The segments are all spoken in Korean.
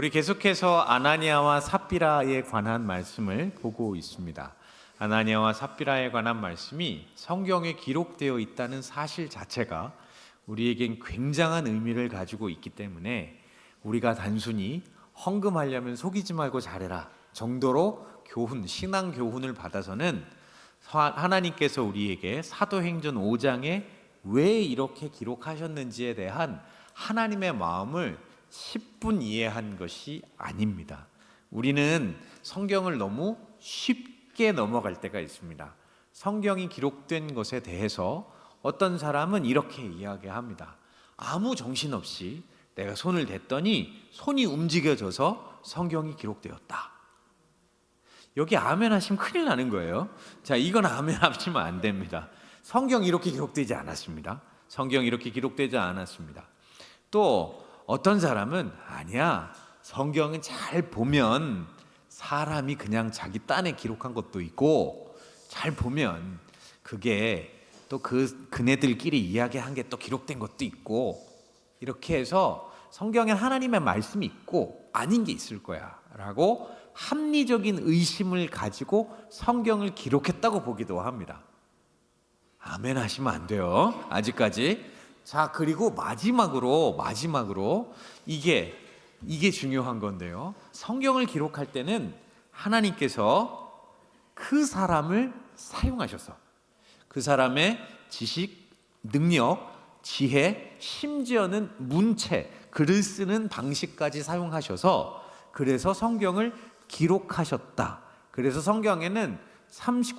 우리 계속해서 아나니아와 삽비라에 관한 말씀을 보고 있습니다. 아나니아와 삽비라에 관한 말씀이 성경에 기록되어 있다는 사실 자체가 우리에겐 굉장한 의미를 가지고 있기 때문에 우리가 단순히 헌금하려면 속이지 말고 잘해라 정도로 신앙 교훈을 받아서는 하나님께서 우리에게 사도행전 5장에 왜 이렇게 기록하셨는지에 대한 하나님의 마음을 10분 이해한 것이 아닙니다. 우리는 성경을 너무 쉽게 넘어갈 때가 있습니다. 성경이 기록된 것에 대해서 어떤 사람은 이렇게 이야기합니다. 아무 정신없이 내가 손을 댔더니 손이 움직여져서 성경이 기록되었다. 여기 아멘 하시면 큰일 나는 거예요. 자, 이건 아멘 하시면 안 됩니다. 성경이 이렇게 기록되지 않았습니다. 성경이 이렇게 기록되지 않았습니다. 또 어떤 사람은 아니야, 성경은 잘 보면 사람이 그냥 자기 딴에 기록한 것도 있고 잘 보면 그게 또 그네들끼리 이야기한 게 또 기록된 것도 있고 이렇게 해서 성경엔 하나님의 말씀이 있고 아닌 게 있을 거야 라고 합리적인 의심을 가지고 성경을 기록했다고 보기도 합니다. 아멘 하시면 안 돼요, 아직까지. 자, 그리고 마지막으로 이게 중요한 건데요. 성경을 기록할 때는 하나님께서 그 사람을 사용하셔서 그 사람의 지식, 능력, 지혜, 심지어는 문체, 글을 쓰는 방식까지 사용하셔서 그래서 성경을 기록하셨다. 그래서 성경에는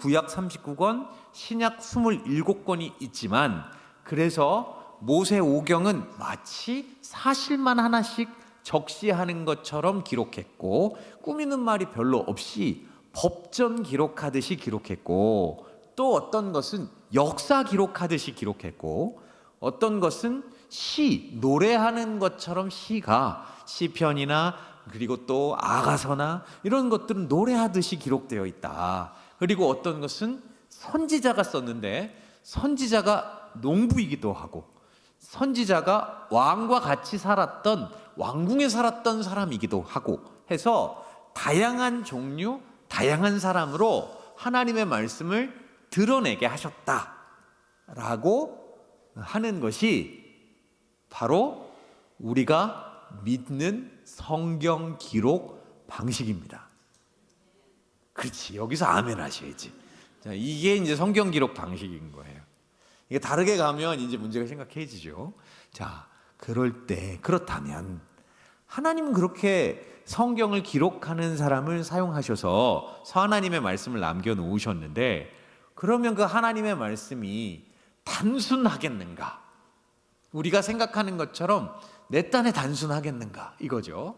구약 39권, 신약 27권이 있지만 그래서 모세 오경은 마치 사실만 하나씩 적시하는 것처럼 기록했고 꾸미는 말이 별로 없이 법전 기록하듯이 기록했고 또 어떤 것은 역사 기록하듯이 기록했고 어떤 것은 노래하는 것처럼 시편이나 그리고 또 아가서나 이런 것들은 노래하듯이 기록되어 있다. 그리고 어떤 것은 선지자가 썼는데 선지자가 농부이기도 하고 선지자가 왕과 같이 살았던 왕궁에 살았던 사람이기도 하고 해서 다양한 종류, 다양한 사람으로 하나님의 말씀을 드러내게 하셨다라고 하는 것이 바로 우리가 믿는 성경 기록 방식입니다. 그렇지, 여기서 아멘 하셔야지. 자, 이게 이제 성경 기록 방식인 거예요. 이게 다르게 가면 이제 문제가 심각해지죠. 자, 그렇다면 하나님은 그렇게 성경을 기록하는 사람을 사용하셔서 하나님의 말씀을 남겨놓으셨는데 그러면 그 하나님의 말씀이 단순하겠는가? 우리가 생각하는 것처럼 내 딴에 단순하겠는가? 이거죠.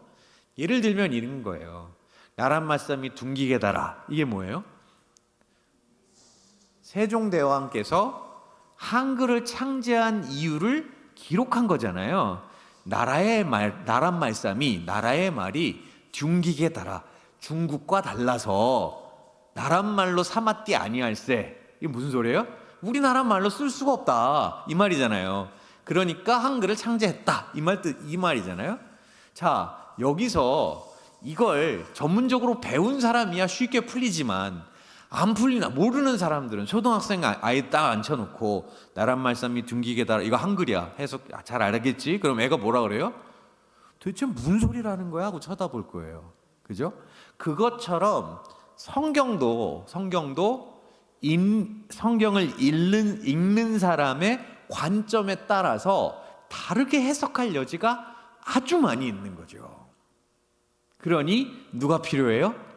예를 들면 이런 거예요. 나란 말씀이 둥기게 달아. 이게 뭐예요? 세종대왕께서 한글을 창제한 이유를 기록한 거잖아요. 나란 말이 둥기게 달아. 중국과 달라서 나란 말로 삼았디 아니할세. 이게 무슨 소리예요? 우리나라 말로 쓸 수가 없다 이 말이잖아요. 그러니까 한글을 창제했다 이 말이잖아요. 자, 여기서 이걸 전문적으로 배운 사람이야 쉽게 풀리지만 안 풀리나 모르는 사람들은 초등학생 아이 딱 앉혀놓고 나란 말씀이 둥기게 달아 이거 한글이야 해서 잘 알겠지? 그럼 애가 뭐라 그래요? 도대체 무슨 소리라는 거야? 하고 쳐다볼 거예요. 그죠? 그것처럼 성경도 성경을 읽는 사람의 관점에 따라서 다르게 해석할 여지가 아주 많이 있는 거죠. 그러니 누가 필요해요?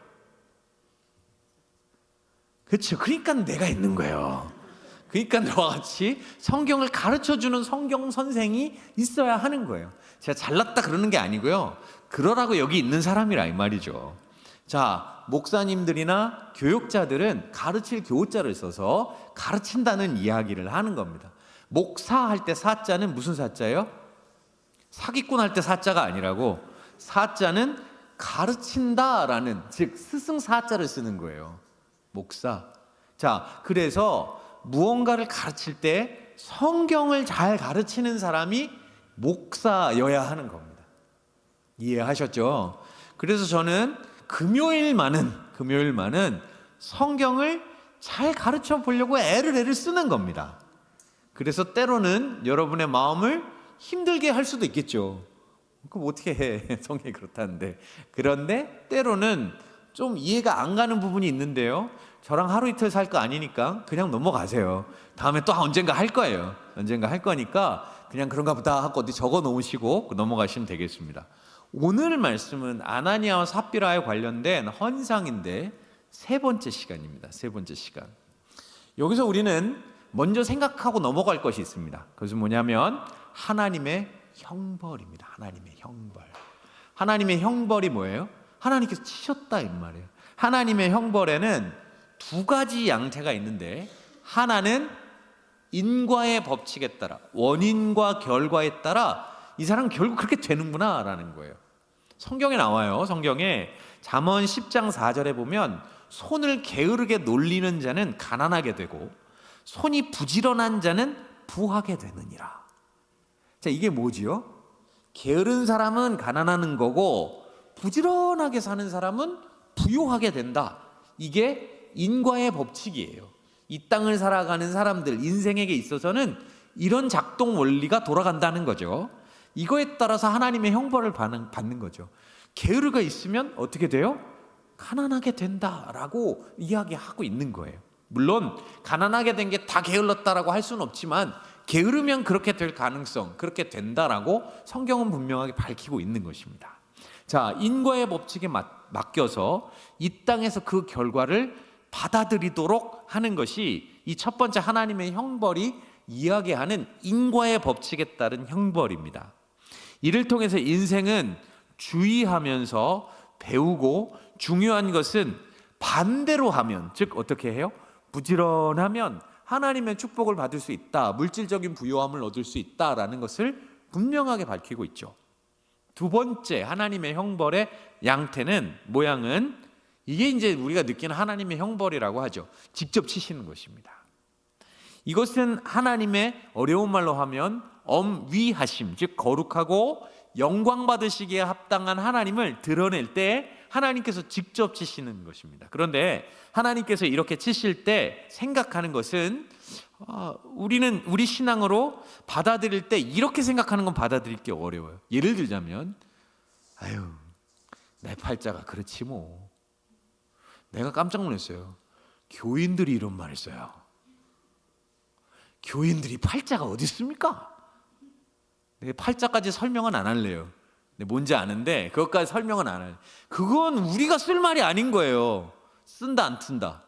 그렇죠. 그러니까 내가 있는 거예요. 그러니까 너와 같이 성경을 가르쳐주는 성경 선생이 있어야 하는 거예요. 제가 잘났다 그러는 게 아니고요. 그러라고 여기 있는 사람이라 이 말이죠. 자, 목사님들이나 교육자들은 가르칠 교자를 써서 가르친다는 이야기를 하는 겁니다. 목사할 때 사자는 무슨 사자예요? 사기꾼 할 때 사자가 아니라고 사자는 가르친다라는 즉 스승사자를 쓰는 거예요. 목사. 자, 그래서 무언가를 가르칠 때 성경을 잘 가르치는 사람이 목사여야 하는 겁니다. 이해하셨죠? 그래서 저는 금요일만은 성경을 잘 가르쳐 보려고 애를 쓰는 겁니다. 그래서 때로는 여러분의 마음을 힘들게 할 수도 있겠죠. 그럼 어떻게 해? 성경이 그렇다는데. 그런데 때로는 좀 이해가 안 가는 부분이 있는데요. 저랑 하루 이틀 살 거 아니니까 그냥 넘어가세요. 다음에 또 언젠가 할 거예요. 언젠가 할 거니까 그냥 그런가 보다 하고 어디 적어 놓으시고 넘어가시면 되겠습니다. 오늘 말씀은 아나니아와 삽비라에 관련된 헌상인데 세 번째 시간입니다. 세 번째 시간. 여기서 우리는 먼저 생각하고 넘어갈 것이 있습니다. 그것은 뭐냐면 하나님의 형벌입니다. 하나님의 형벌. 하나님의 형벌이 뭐예요? 하나님께서 치셨다 이 말이에요. 하나님의 형벌에는 두 가지 양태가 있는데, 하나는 인과의 법칙에 따라, 원인과 결과에 따라 이 사람 결국 그렇게 되는구나 라는 거예요. 성경에 나와요. 성경에 잠언 10장 4절에 보면 손을 게으르게 놀리는 자는 가난하게 되고 손이 부지런한 자는 부하게 되느니라. 자, 이게 뭐지요? 게으른 사람은 가난하는 거고 부지런하게 사는 사람은 부유하게 된다. 이게 인과의 법칙이에요. 이 땅을 살아가는 사람들 인생에게 있어서는 이런 작동 원리가 돌아간다는 거죠. 이거에 따라서 하나님의 형벌을 받는 거죠. 게으르가 있으면 어떻게 돼요? 가난하게 된다라고 이야기하고 있는 거예요. 물론 가난하게 된 게 다 게을렀다라고 할 수는 없지만 게으르면 그렇게 될 가능성, 그렇게 된다라고 성경은 분명하게 밝히고 있는 것입니다. 자, 인과의 법칙에 맡겨서 이 땅에서 그 결과를 받아들이도록 하는 것이 이 첫 번째 하나님의 형벌이 이야기하는 인과의 법칙에 따른 형벌입니다. 이를 통해서 인생은 주의하면서 배우고, 중요한 것은 반대로 하면, 즉 어떻게 해요? 부지런하면 하나님의 축복을 받을 수 있다, 물질적인 부요함을 얻을 수 있다라는 것을 분명하게 밝히고 있죠. 두 번째 하나님의 형벌의 양태는, 모양은, 이게 이제 우리가 느끼는 하나님의 형벌이라고 하죠. 직접 치시는 것입니다. 이것은 하나님의 어려운 말로 하면 엄위하심, 즉 거룩하고 영광 받으시기에 합당한 하나님을 드러낼 때 하나님께서 직접 치시는 것입니다. 그런데 하나님께서 이렇게 치실 때 생각하는 것은, 우리는 우리 신앙으로 받아들일 때 이렇게 생각하는 건 받아들이기 어려워요. 예를 들자면, 아유, 내 팔자가 그렇지 뭐. 내가 깜짝 놀랐어요. 교인들이 이런 말을 써요. 교인들이 팔자가 어디 있습니까? 팔자까지 설명은 안 할래요. 뭔지 아는데 그것까지 설명은 안 할래요. 그건 우리가 쓸 말이 아닌 거예요. 쓴다 안 튼다?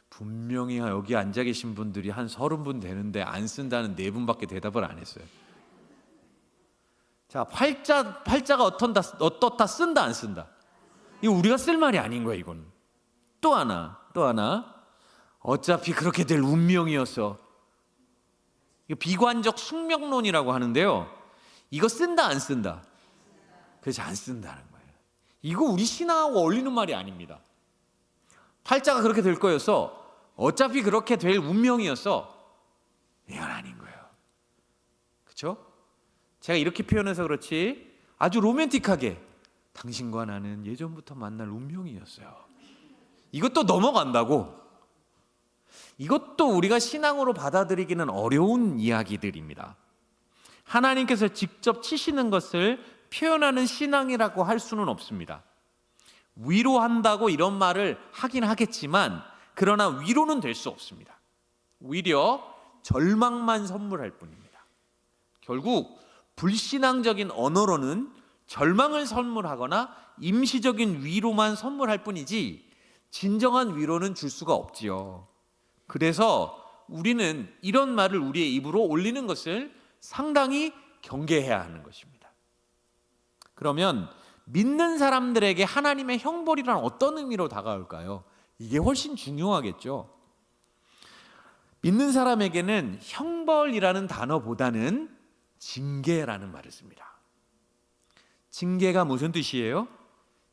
분명히 여기 앉아 계신 분들이 한 30분 되는데 안 쓴다는 4분밖에 대답을 안 했어요. 자, 팔자가 어떻다, 쓴다 안 쓴다? 이거 우리가 쓸 말이 아닌 거예요. 이건 또 하나 어차피 그렇게 될 운명이었어. 이거 비관적 숙명론이라고 하는데요, 이거 쓴다 안 쓴다? 그래서 안 쓴다는 거예요. 이거 우리 신앙하고 어울리는 말이 아닙니다. 팔자가 그렇게 될 거였어, 어차피 그렇게 될 운명이었어, 이건 아닌 거예요. 그렇죠? 제가 이렇게 표현해서 그렇지 아주 로맨틱하게, 당신과 나는 예전부터 만날 운명이었어요, 이것도 넘어간다고. 이것도 우리가 신앙으로 받아들이기는 어려운 이야기들입니다. 하나님께서 직접 치시는 것을 표현하는 신앙이라고 할 수는 없습니다. 위로한다고 이런 말을 하긴 하겠지만, 그러나 위로는 될 수 없습니다. 오히려 절망만 선물할 뿐입니다. 결국 불신앙적인 언어로는 절망을 선물하거나 임시적인 위로만 선물할 뿐이지 진정한 위로는 줄 수가 없지요. 그래서 우리는 이런 말을 우리의 입으로 올리는 것을 상당히 경계해야 하는 것입니다. 그러면 믿는 사람들에게 하나님의 형벌이란 어떤 의미로 다가올까요? 이게 훨씬 중요하겠죠. 믿는 사람에게는 형벌이라는 단어보다는 징계라는 말을 씁니다. 징계가 무슨 뜻이에요?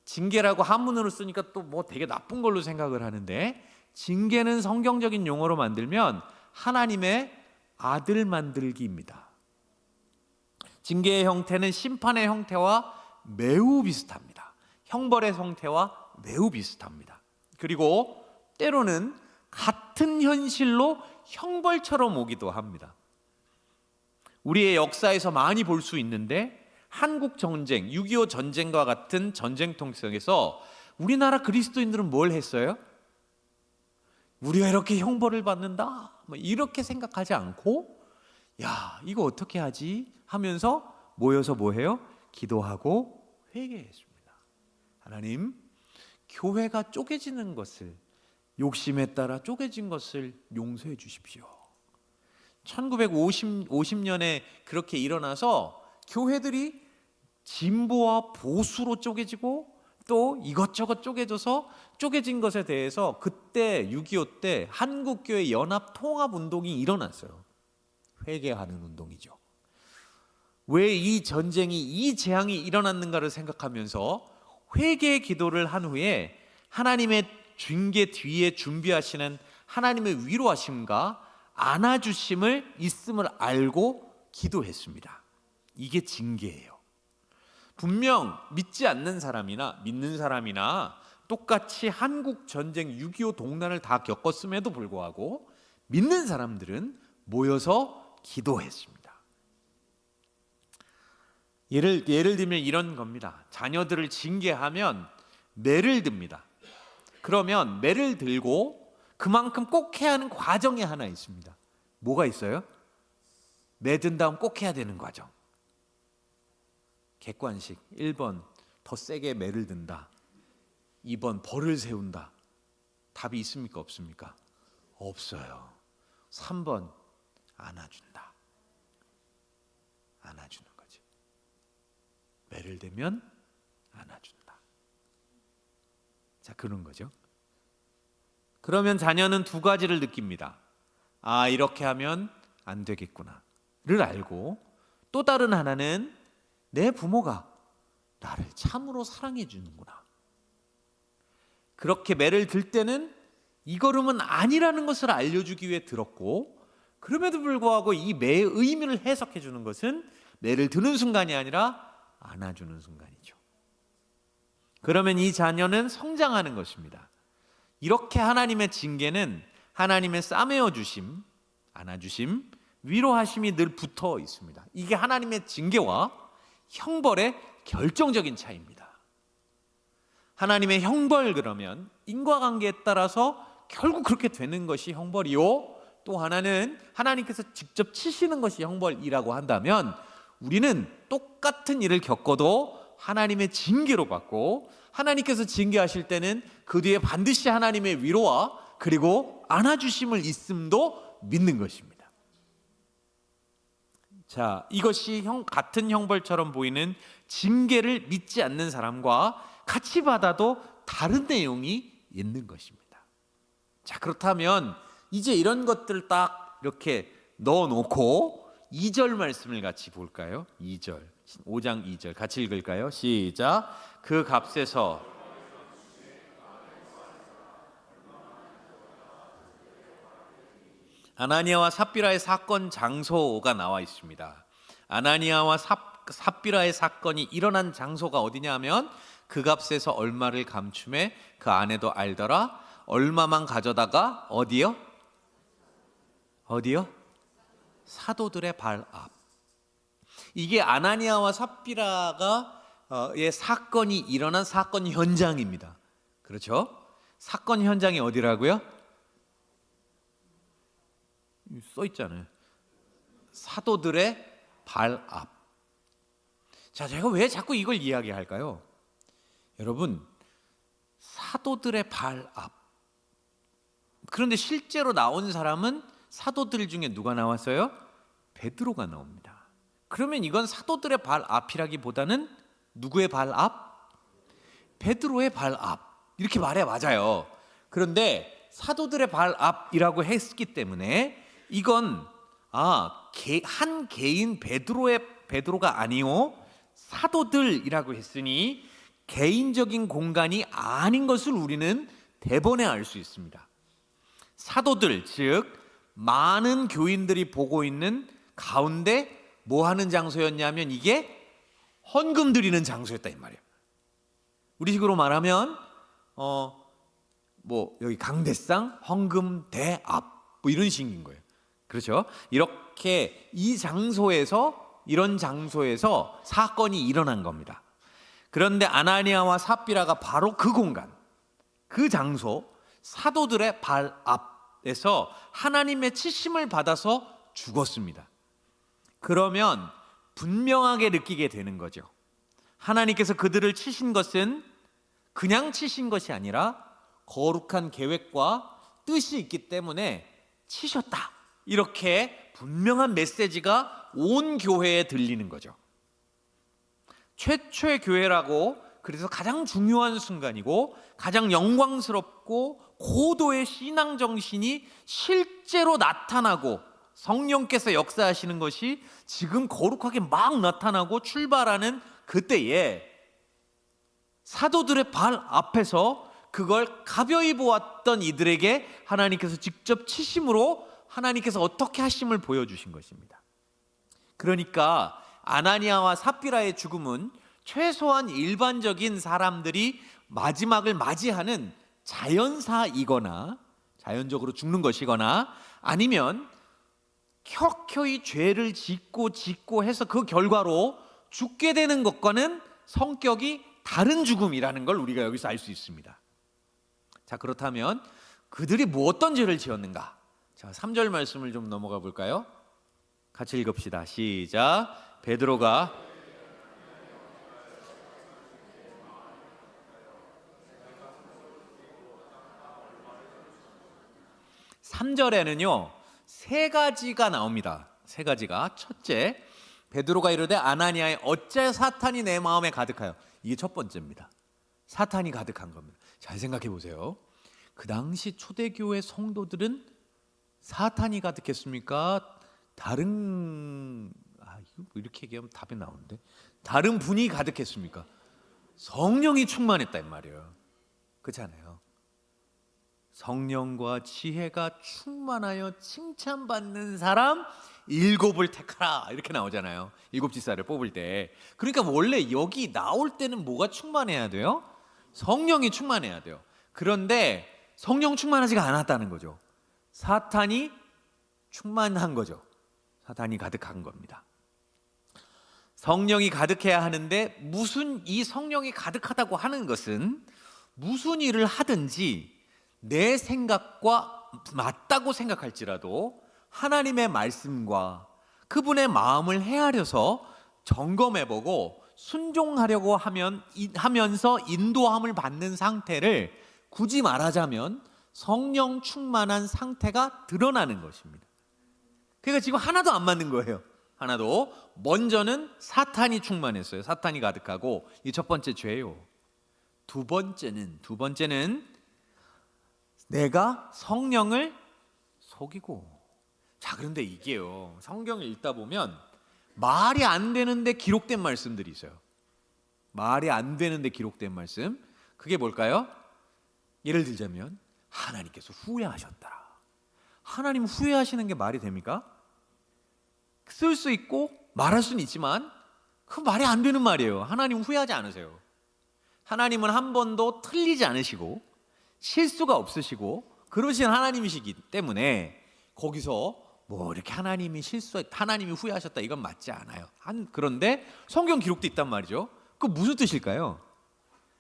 징계라고 한문으로 쓰니까 또 뭐 되게 나쁜 걸로 생각을 하는데, 징계는 성경적인 용어로 만들면 하나님의 아들 만들기입니다. 징계의 형태는 심판의 형태와 매우 비슷합니다. 형벌의 형태와 매우 비슷합니다. 그리고 때로는 같은 현실로 형벌처럼 오기도 합니다. 우리의 역사에서 많이 볼 수 있는데 한국 전쟁, 6.25 전쟁과 같은 전쟁통 속에서 우리나라 그리스도인들은 뭘 했어요? 우리가 이렇게 형벌을 받는다 이렇게 생각하지 않고 야 이거 어떻게 하지 하면서 모여서 뭐 해요? 기도하고 회개했습니다. 하나님, 교회가 쪼개지는 것을, 욕심에 따라 쪼개진 것을 용서해 주십시오. 1950년에 그렇게 일어나서 교회들이 진보와 보수로 쪼개지고 또 이것저것 쪼개져서 쪼개진 것에 대해서 그때 6.25 때 한국교회 연합통합운동이 일어났어요. 회개하는 운동이죠. 왜 이 전쟁이, 이 재앙이 일어났는가를 생각하면서 회개의 기도를 한 후에 하나님의 징계 뒤에 준비하시는 하나님의 위로하심과 안아주심을 있음을 알고 기도했습니다. 이게 징계예요. 분명 믿지 않는 사람이나 믿는 사람이나 똑같이 한국 전쟁 6.25 동란을 다 겪었음에도 불구하고 믿는 사람들은 모여서 기도했습니다. 예를 들면 이런 겁니다. 자녀들을 징계하면 매를 듭니다. 그러면 매를 들고 그만큼 꼭 해야 하는 과정이 하나 있습니다. 뭐가 있어요? 매 든 다음 꼭 해야 되는 과정. 객관식 1번 더 세게 매를 든다. 2번 벌을 세운다. 답이 있습니까? 없습니까? 없어요. 3번 안아준다. 안아주는 거지. 매를 대면 안아준다. 자, 그런 거죠. 그러면 자녀는 두 가지를 느낍니다. 아, 이렇게 하면 안 되겠구나를 알고, 또 다른 하나는 내 부모가 나를 참으로 사랑해 주는구나. 그렇게 매를 들 때는 이 걸음은 아니라는 것을 알려주기 위해 들었고, 그럼에도 불구하고 이 매의 의미를 해석해 주는 것은 매를 드는 순간이 아니라 안아주는 순간이죠. 그러면 이 자녀는 성장하는 것입니다. 이렇게 하나님의 징계는 하나님의 싸매어 주심, 안아주심, 위로하심이 늘 붙어 있습니다. 이게 하나님의 징계와 형벌의 결정적인 차이입니다. 하나님의 형벌, 그러면 인과관계에 따라서 결국 그렇게 되는 것이 형벌이요, 또 하나는 하나님께서 직접 치시는 것이 형벌이라고 한다면, 우리는 똑같은 일을 겪어도 하나님의 징계로 받고, 하나님께서 징계하실 때는 그 뒤에 반드시 하나님의 위로와 그리고 안아주심을 있음도 믿는 것입니다. 자, 이것이 같은 형벌처럼 보이는 징계를 믿지 않는 사람과 같이 받아도 다른 내용이 있는 것입니다. 자, 그렇다면 이제 이런 것들을 딱 이렇게 넣어놓고 2절 말씀을 같이 볼까요? 2절, 5장 2절 같이 읽을까요? 시작. 그 값에서 아나니아와 삽비라의 사건 장소가 나와 있습니다. 아나니아와 삽비라의 사건이 일어난 장소가 어디냐 하면, 그 값에서 얼마를 감춤해 그 아내도 알더라. 얼마만 가져다가 어디요? 어디요? 사도들의 발 앞. 이게 아나니아와 삽비라의 사건이 일어난 사건 현장입니다. 그렇죠? 사건 현장이 어디라고요? 써 있잖아요. 사도들의 발 앞. 자, 제가 왜 자꾸 이걸 이야기할까요? 여러분, 사도들의 발 앞. 그런데 실제로 나온 사람은 사도들 중에 누가 나왔어요? 베드로가 나옵니다. 그러면 이건 사도들의 발 앞이라기보다는 누구의 발 앞? 베드로의 발 앞. 이렇게 말해야 맞아요. 그런데 사도들의 발 앞이라고 했기 때문에 이건 한 개인 베드로가 아니요, 사도들이라고 했으니 개인적인 공간이 아닌 것을 우리는 대번에 알 수 있습니다. 사도들, 즉 많은 교인들이 보고 있는 가운데 뭐 하는 장소였냐면 이게 헌금 드리는 장소였다 이 말이에요. 우리식으로 말하면 뭐 여기 강대상 헌금대 앞 뭐 이런 식인 거예요. 그렇죠? 이렇게 이런 장소에서 사건이 일어난 겁니다. 그런데 아나니아와 삽비라가 바로 그 공간, 그 장소, 사도들의 발 앞에서 하나님의 치심을 받아서 죽었습니다. 그러면 분명하게 느끼게 되는 거죠. 하나님께서 그들을 치신 것은 그냥 치신 것이 아니라 거룩한 계획과 뜻이 있기 때문에 치셨다. 이렇게 분명한 메시지가 온 교회에 들리는 거죠. 최초의 교회라고, 그래서 가장 중요한 순간이고 가장 영광스럽고 고도의 신앙 정신이 실제로 나타나고 성령께서 역사하시는 것이 지금 거룩하게 막 나타나고 출발하는 그때에 사도들의 발 앞에서 그걸 가벼이 보았던 이들에게 하나님께서 직접 치심으로 하나님께서 어떻게 하심을 보여주신 것입니다. 그러니까 아나니아와 삽비라의 죽음은 최소한 일반적인 사람들이 마지막을 맞이하는 자연사이거나 자연적으로 죽는 것이거나 아니면 켜켜이 죄를 짓고 해서 그 결과로 죽게 되는 것과는 성격이 다른 죽음이라는 걸 우리가 여기서 알 수 있습니다. 자, 그렇다면 그들이 어떤 죄를 지었는가? 자, 3절 말씀을 좀 넘어가 볼까요? 같이 읽읍시다. 시작. 베드로가 3절에는요 3가지가 나옵니다. 3가지가. 첫째, 베드로가 이르되 아나니아의 어째 사탄이 내 마음에 가득하여. 이게 첫 번째입니다. 사탄이 가득한 겁니다. 잘 생각해 보세요. 그 당시 초대교회 성도들은 사탄이 가득했습니까? 다른 이거 이렇게 얘기하면 답이 나오는데 다른 분이 가득했습니까? 성령이 충만했다 이 말이에요. 그렇잖아요. 성령과 지혜가 충만하여 칭찬받는 사람 7을 택하라 이렇게 나오잖아요. 7지사를 뽑을 때. 그러니까 원래 여기 나올 때는 뭐가 충만해야 돼요? 성령이 충만해야 돼요. 그런데 성령 충만하지가 않았다는 거죠. 사탄이 충만한 거죠. 사탄이 가득한 겁니다. 성령이 가득해야 하는데 이 성령이 가득하다고 하는 것은 무슨 일을 하든지 내 생각과 맞다고 생각할지라도 하나님의 말씀과 그분의 마음을 헤아려서 점검해보고 순종하려고 하면서 인도함을 받는 상태를 굳이 말하자면 성령 충만한 상태가 드러나는 것입니다. 그러니까 지금 하나도 안 맞는 거예요. 하나도. 먼저는 사탄이 충만했어요. 사탄이 가득하고 이 첫 번째 죄예요. 두 번째는 내가 성령을 속이고. 자, 그런데 이게요, 성경을 읽다 보면 말이 안 되는데 기록된 말씀들이 있어요. 말이 안 되는데 기록된 말씀. 그게 뭘까요? 예를 들자면 하나님께서 후회하셨더라. 하나님 후회하시는 게 말이 됩니까? 쓸 수 있고 말할 수는 있지만 그 말이 안 되는 말이에요. 하나님 후회하지 않으세요. 하나님은 한 번도 틀리지 않으시고 실수가 없으시고 그러신 하나님이시기 때문에 거기서 뭐 이렇게 하나님이 후회하셨다 이건 맞지 않아요. 그런데 성경 기록도 있단 말이죠. 그 무슨 뜻일까요?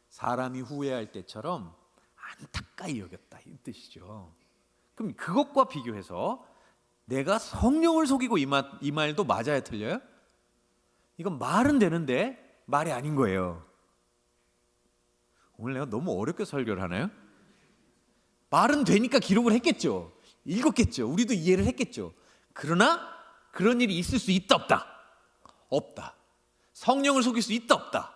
사람이 후회할 때처럼 안타까이 여겼다 이 뜻이죠. 그럼 그것과 비교해서 내가 성령을 속이고 이 말도 맞아야 틀려요? 이건 말은 되는데 말이 아닌 거예요. 오늘 내가 너무 어렵게 설교를 하나요? 말은 되니까 기록을 했겠죠. 읽었겠죠. 우리도 이해를 했겠죠. 그러나 그런 일이 있을 수 있다 없다? 없다. 성령을 속일 수 있다 없다?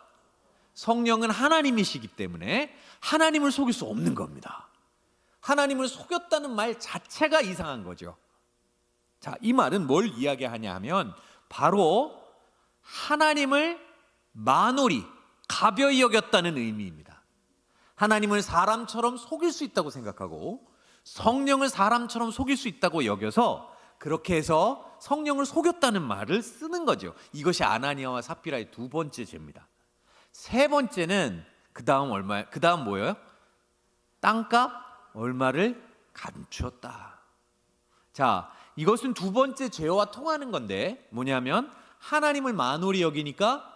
성령은 하나님이시기 때문에 하나님을 속일 수 없는 겁니다. 하나님을 속였다는 말 자체가 이상한 거죠. 자, 이 말은 뭘 이야기하냐 하면 바로 하나님을 만홀히 가벼이 여겼다는 의미입니다. 하나님을 사람처럼 속일 수 있다고 생각하고 성령을 사람처럼 속일 수 있다고 여겨서 그렇게 해서 성령을 속였다는 말을 쓰는 거죠. 이것이 아나니아와 삽비라의 두 번째 죄입니다. 세 번째는 그 다음 뭐예요? 땅값 얼마를 감추었다. 자, 이것은 두 번째 죄와 통하는 건데 뭐냐면 하나님을 만홀히 여기니까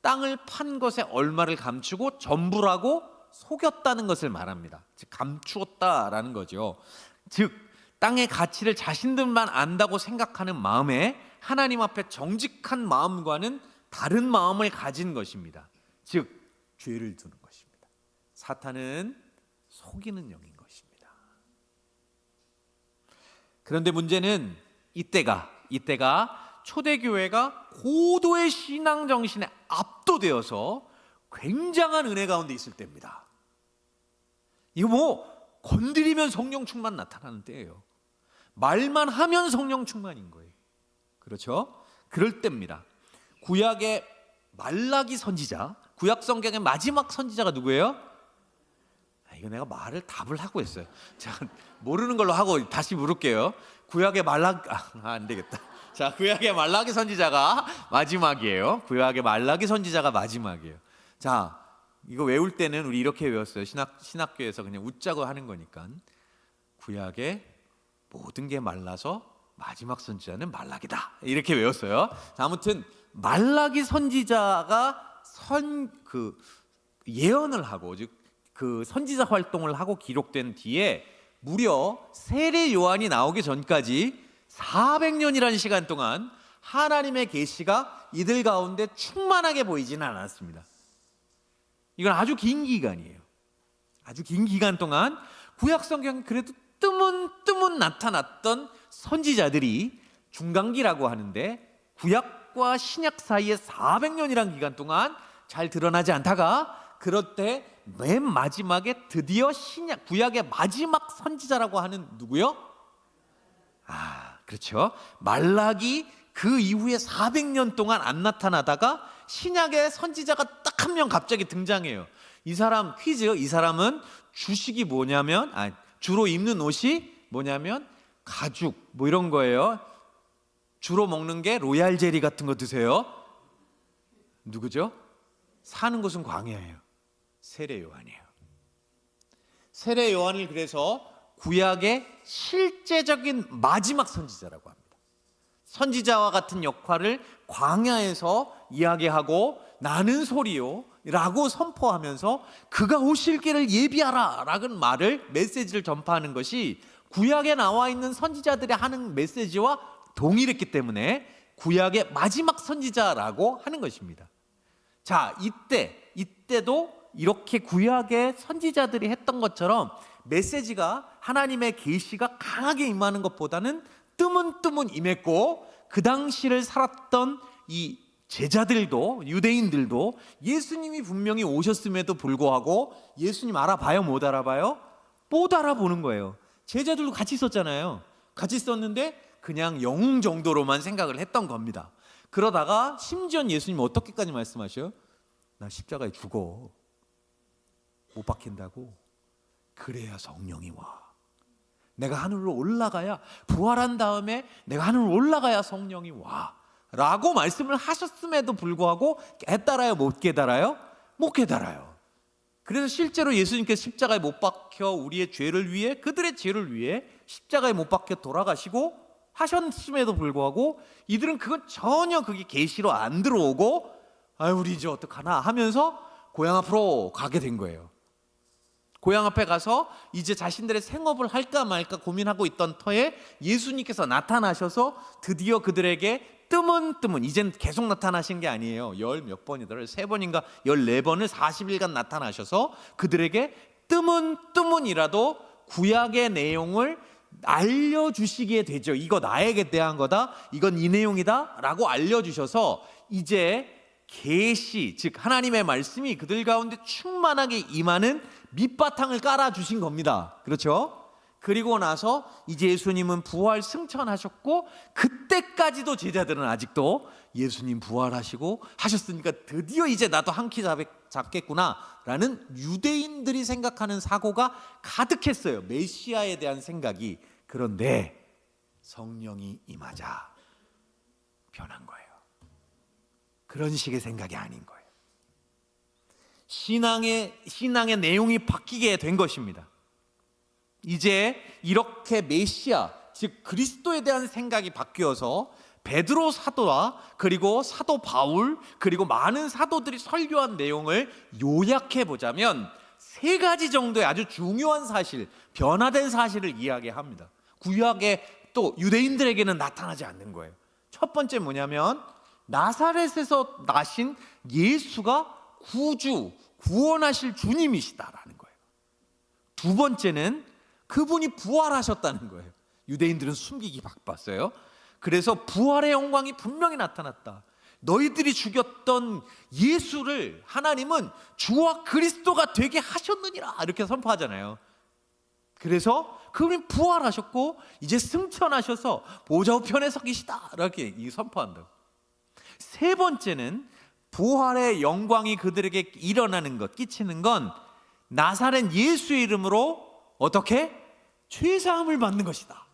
땅을 판 것에 얼마를 감추고 전부라고 속였다는 것을 말합니다. 즉 감추었다라는 거죠. 즉 땅의 가치를 자신들만 안다고 생각하는 마음에 하나님 앞에 정직한 마음과는 다른 마음을 가진 것입니다. 즉 죄를 두는 것입니다. 사탄은 속이는 영인 것입니다. 그런데 문제는 이때가 초대교회가 고도의 신앙 정신에 압도되어서 굉장한 은혜 가운데 있을 때입니다. 이거 뭐 건드리면 성령 충만 나타나는 때예요. 말만 하면 성령 충만인 거예요. 그렇죠? 그럴 때입니다. 구약의 말라기 선지자, 구약 성경의 마지막 선지자가 누구예요? 이거 내가 답을 하고 했어요. 자, 모르는 걸로 하고 다시 물을게요. 구약의 안 되겠다. 자, 구약의 말라기 선지자가 마지막이에요. 구약의 말라기 선지자가 마지막이에요. 자, 이거 외울 때는 우리 이렇게 외웠어요. 신학교에서 그냥 웃자고 하는 거니까. 구약의 모든 게 말라서 마지막 선지자는 말라기다. 이렇게 외웠어요. 자, 아무튼 말라기 선지자가 예언을 하고 즉 그 선지자 활동을 하고 기록된 뒤에 무려 세례 요한이 나오기 전까지 400년이라는 시간 동안 하나님의 계시가 이들 가운데 충만하게 보이지는 않았습니다. 이건 아주 긴 기간이에요. 아주 긴 기간 동안 구약 성경에 그래도 뜨문 나타났던 선지자들이 중간기라고 하는데 구약과 신약 사이에 400년이라는 기간 동안 잘 드러나지 않다가 그럴 때 맨 마지막에 드디어 구약의 마지막 선지자라고 하는 누구요? 그렇죠. 말라기 그 이후에 400년 동안 안 나타나다가 신약의 선지자가 딱 한 명 갑자기 등장해요. 이 사람 퀴즈. 이 사람은 주식이 뭐냐면 주로 입는 옷이 뭐냐면 가죽 뭐 이런 거예요. 주로 먹는 게 로얄 젤리 같은 거 드세요. 누구죠? 사는 곳은 광야예요. 세례 요한이에요. 세례 요한을 그래서 구약의 실제적인 마지막 선지자라고 합니다. 선지자와 같은 역할을 광야에서 이야기하고 나는 소리요 라고 선포하면서 그가 오실 길을 예비하라 라는 메시지를 전파하는 것이 구약에 나와 있는 선지자들이 하는 메시지와 동일했기 때문에 구약의 마지막 선지자라고 하는 것입니다. 자, 이때도 이렇게 구약의 선지자들이 했던 것처럼 메시지가 하나님의 계시가 강하게 임하는 것보다는 뜨문 임했고 그 당시를 살았던 이 제자들도 유대인들도 예수님이 분명히 오셨음에도 불구하고 예수님 알아봐요? 못 알아봐요? 못 알아보는 거예요. 제자들도 같이 있었잖아요. 같이 있었는데 그냥 영웅 정도로만 생각을 했던 겁니다. 그러다가 심지어 예수님 어떻게까지 말씀하셔요? 나 십자가에 죽어. 못 박힌다고. 그래야 성령이 와. 내가 하늘로 올라가야 부활한 다음에 내가 하늘로 올라가야 성령이 와 라고 말씀을 하셨음에도 불구하고 깨달아요? 못 깨달아요? 못 깨달아요. 그래서 실제로 예수님께서 십자가에 못 박혀 우리의 죄를 위해 그들의 죄를 위해 십자가에 못 박혀 돌아가시고 하셨음에도 불구하고 이들은 그건 전혀 그게 계시로 안 들어오고 우리 이제 어떡하나 하면서 고향 앞으로 가게 된 거예요. 고향 앞에 가서 이제 자신들의 생업을 할까 말까 고민하고 있던 터에 예수님께서 나타나셔서 드디어 그들에게 뜨문 이젠 계속 나타나신 게 아니에요. 열 몇 번이더라 3번인가 14번을 40일간 나타나셔서 그들에게 뜨문이라도 구약의 내용을 알려주시게 되죠. 이거 나에게 대한 거다. 이건 이 내용이다 라고 알려주셔서 이제 계시 즉 하나님의 말씀이 그들 가운데 충만하게 임하는 밑바탕을 깔아주신 겁니다. 그렇죠? 그리고 나서 이제 예수님은 부활 승천하셨고 그때까지도 제자들은 아직도 예수님 부활하시고 하셨으니까 드디어 이제 나도 한 키 잡겠구나 라는 유대인들이 생각하는 사고가 가득했어요. 메시아에 대한 생각이. 그런데 성령이 임하자 변한 거예요. 그런 식의 생각이 아닌 거예요. 신앙의 내용이 바뀌게 된 것입니다. 이제 이렇게 메시아, 즉 그리스도에 대한 생각이 바뀌어서 베드로 사도와 그리고 사도 바울 그리고 많은 사도들이 설교한 내용을 요약해 보자면 세 가지 정도의 아주 중요한 사실, 변화된 사실을 이야기합니다. 구약에 또 유대인들에게는 나타나지 않는 거예요. 첫 번째 뭐냐면 나사렛에서 나신 예수가 구주, 구원하실 주님이시다라는 거예요. 두 번째는 그분이 부활하셨다는 거예요. 유대인들은 숨기기 바빴어요. 그래서 부활의 영광이 분명히 나타났다. 너희들이 죽였던 예수를 하나님은 주와 그리스도가 되게 하셨느니라 이렇게 선포하잖아요. 그래서 그분이 부활하셨고 이제 승천하셔서 보좌 우편에 서 계시다 이렇게 선포한다고. 세 번째는 부활의 영광이 그들에게 일어나는 것, 끼치는 건 나사렛 예수의 이름으로 어떻게? 죄사함을 받는 것이다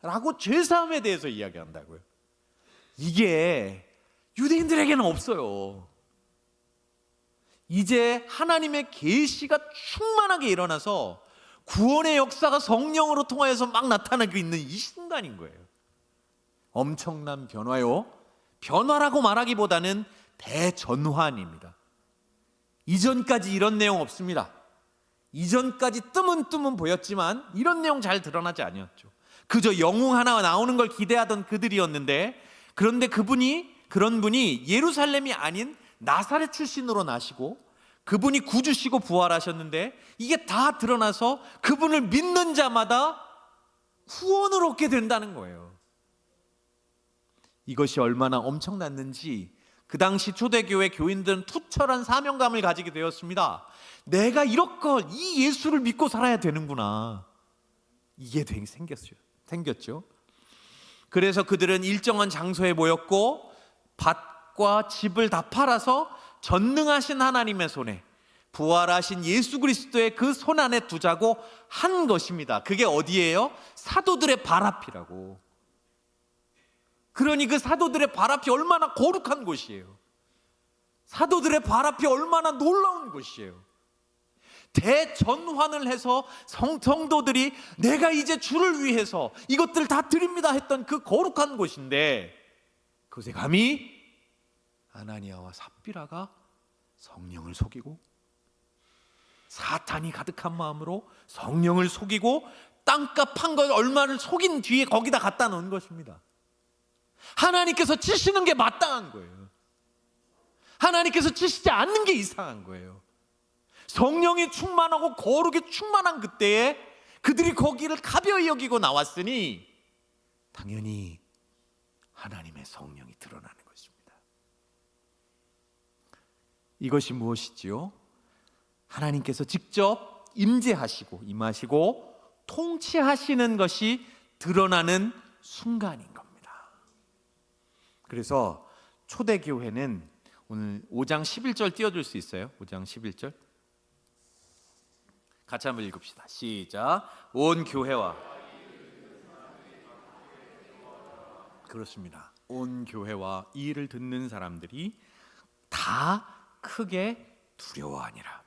라고 죄사함에 대해서 이야기한다고요. 이게 유대인들에게는 없어요. 이제 하나님의 계시가 충만하게 일어나서 구원의 역사가 성령으로 통하여서 막 나타나고 있는 이 순간인 거예요. 엄청난 변화요. 변화라고 말하기보다는 대전환입니다. 이전까지 이런 내용 없습니다. 이전까지 뜨문뜨문 보였지만 이런 내용 잘 드러나지 아니었죠. 그저 영웅 하나 나오는 걸 기대하던 그들이었는데, 그런데 그런 분이 예루살렘이 아닌 나사렛 출신으로 나시고 그분이 구주시고 부활하셨는데 이게 다 드러나서 그분을 믿는 자마다 구원을 얻게 된다는 거예요. 이것이 얼마나 엄청났는지 그 당시 초대교회 교인들은 투철한 사명감을 가지게 되었습니다. 내가 이 예수를 믿고 살아야 되는구나. 이게 생겼죠. 그래서 그들은 일정한 장소에 모였고 밭과 집을 다 팔아서 전능하신 하나님의 손에 부활하신 예수 그리스도의 그 손 안에 두자고 한 것입니다. 그게 어디예요? 사도들의 발 앞이라고. 그러니 그 사도들의 발 앞이 얼마나 거룩한 곳이에요. 사도들의 발 앞이 얼마나 놀라운 곳이에요. 대전환을 해서 성도들이 내가 이제 주를 위해서 이것들 다 드립니다 했던 그 거룩한 곳인데, 그곳에 감히 아나니아와 삽비라가 성령을 속이고 사탄이 가득한 마음으로 성령을 속이고 땅값 한 것 얼마를 속인 뒤에 거기다 갖다 놓은 것입니다. 하나님께서 치시는 게 마땅한 거예요. 하나님께서 치시지 않는 게 이상한 거예요. 성령이 충만하고 거룩이 충만한 그때에 그들이 거기를 가벼이 여기고 나왔으니 당연히 하나님의 성령이 드러나는 것입니다. 이것이 무엇이지요? 하나님께서 직접 임하시고 통치하시는 것이 드러나는 순간인 겁니다. 그래서 초대교회는 오늘 5장 11절 띄워줄 수 있어요? 5장 11절 같이 한번 읽읍시다. 시작. 온 교회와, 그렇습니다. 온 교회와 이 일을 듣는 사람들이 다 크게 두려워하니라.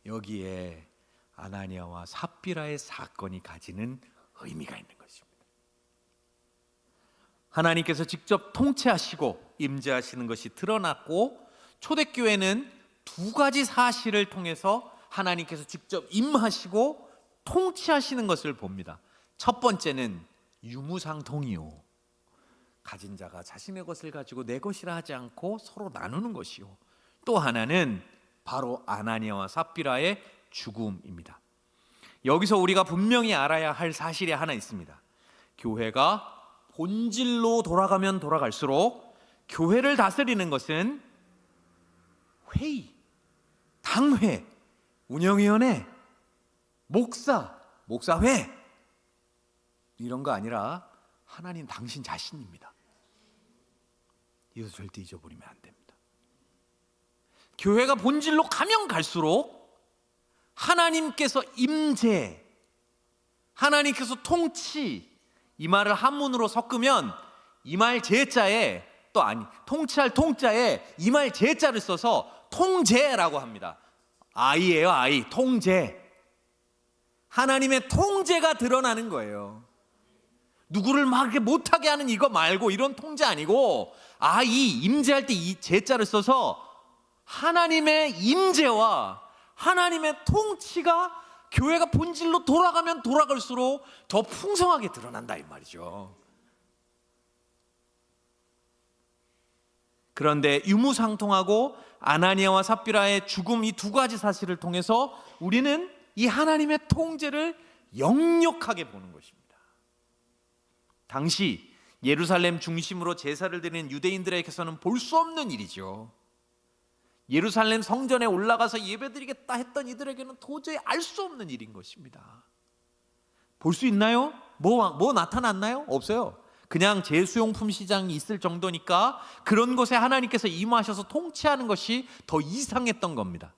여기에 아나니아와 삽비라의 사건이 가지는 의미가 있는 것입니다. 하나님께서 직접 통치하시고 임재하시는 것이 드러났고, 초대교회는 두 가지 사실을 통해서 하나님께서 직접 임하시고 통치하시는 것을 봅니다. 첫 번째는 유무상통이요, 가진 자가 자신의 것을 가지고 내 것이라 하지 않고 서로 나누는 것이요. 또 하나는 바로 아나니아와 삽비라의 죽음입니다. 여기서 우리가 분명히 알아야 할 사실이 하나 있습니다. 교회가 본질로 돌아가면 돌아갈수록 교회를 다스리는 것은 회의, 당회, 운영위원회, 목사회 이런 거 아니라 하나님 당신 자신입니다. 이거 절대 잊어버리면 안 됩니다. 교회가 본질로 가면 갈수록 하나님께서 임재, 하나님께서 통치, 이 말을 한문으로 섞으면 이 말 제자에 또 아니 통치할 통자에 이 말 제자를 써서 통제라고 합니다. 아이예요, 아이. 통제. 하나님의 통제가 드러나는 거예요. 누구를 막 이렇게 못하게 하는 이거 말고 이런 통제 아니고 아이 임재할 때 이 제자를 써서 하나님의 임재와 하나님의 통치가 교회가 본질로 돌아가면 돌아갈수록 더 풍성하게 드러난다 이 말이죠. 그런데 유무상통하고 아나니아와 삽비라의 죽음 이 두 가지 사실을 통해서 우리는 이 하나님의 통제를 역력하게 보는 것입니다. 당시 예루살렘 중심으로 제사를 드리는 유대인들에게서는 볼 수 없는 일이죠. 예루살렘 성전에 올라가서 예배드리겠다 했던 이들에게는 도저히 알 수 없는 일인 것입니다. 볼 수 있나요? 뭐 나타났나요? 없어요. 그냥 제수용품 시장이 있을 정도니까 그런 곳에 하나님께서 임하셔서 통치하는 것이 더 이상했던 겁니다.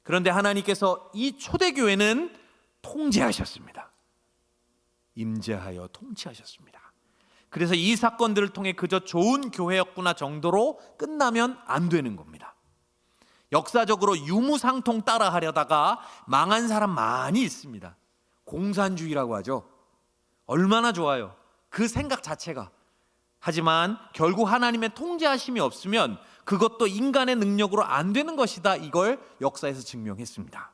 그런데 하나님께서 이 초대교회는 통제하셨습니다. 임재하여 통치하셨습니다. 그래서 이 사건들을 통해 그저 좋은 교회였구나 정도로 끝나면 안 되는 겁니다. 역사적으로 유무상통 따라 하려다가 망한 사람 많이 있습니다. 공산주의라고 하죠. 얼마나 좋아요. 그 생각 자체가. 하지만 결국 하나님의 통제하심이 없으면 그것도 인간의 능력으로 안 되는 것이다. 이걸 역사에서 증명했습니다.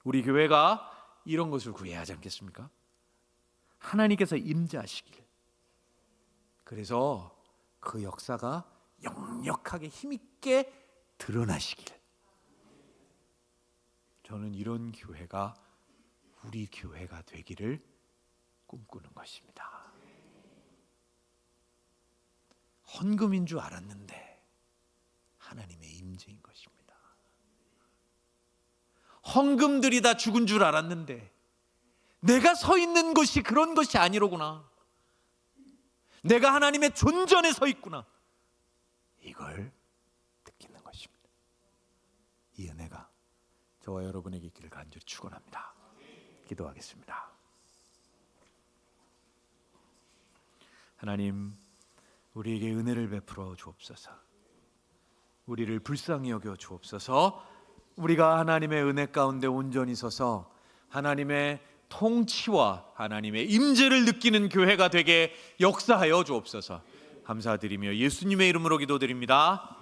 우리 교회가 이런 것을 구해야 하지 않겠습니까? 하나님께서 임재하시길. 그래서 그 역사가 역력하게 힘있게 드러나시길. 저는 이런 교회가 우리 교회가 되기를 꿈꾸는 것입니다. 헌금인 줄 알았는데 하나님의 임재인 것입니다. 헌금들이 다 죽은 줄 알았는데 내가 서 있는 것이 그런 것이 아니로구나. 내가 하나님의 존전에 서 있구나. 이걸 느끼는 것입니다. 이 은혜가 저와 여러분에게 있기를 간절히 축원합니다. 기도하겠습니다. 하나님, 우리에게 은혜를 베풀어 주옵소서. 우리를 불쌍히 여겨 주옵소서. 우리가 하나님의 은혜 가운데 온전히 서서 하나님의 통치와 하나님의 임재를 느끼는 교회가 되게 역사하여 주옵소서. 감사드리며 예수님의 이름으로 기도드립니다.